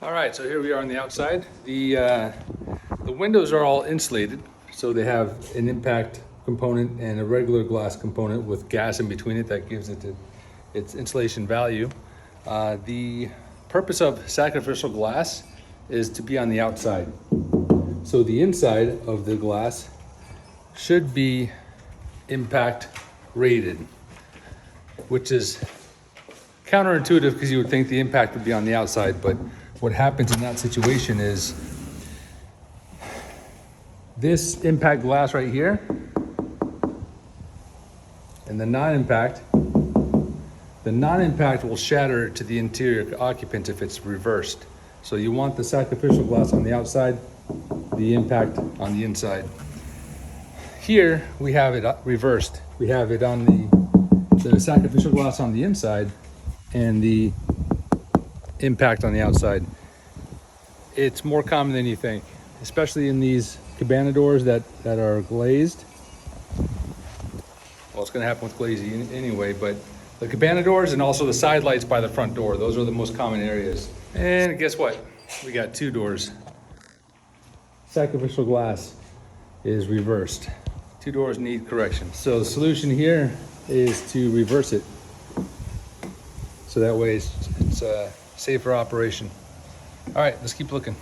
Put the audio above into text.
All right, so here we are on the outside. The windows are all insulated, so they have an impact component and a regular glass component with gas in between it that gives it its insulation value. The purpose of sacrificial glass is to be on the outside. So the inside of the glass should be impact rated, which is counterintuitive because you would think the impact would be on the outside, but what happens in that situation is this impact glass right here and the non-impact will shatter to the interior occupant if it's reversed. So you want the sacrificial glass on the outside, the impact on the inside. Here we have it reversed. We have it on the sacrificial glass on the inside and the impact on the outside. It's more common than you think, especially in these cabana doors that are glazed. Well, it's going to happen with glazing anyway, but the cabana doors and also the side lights by the front door, those are the most common areas. And guess what? We got two doors. Sacrificial glass is reversed. Two doors need correction. So the solution here is to reverse it. So that way it's a safer operation. All right, let's keep looking.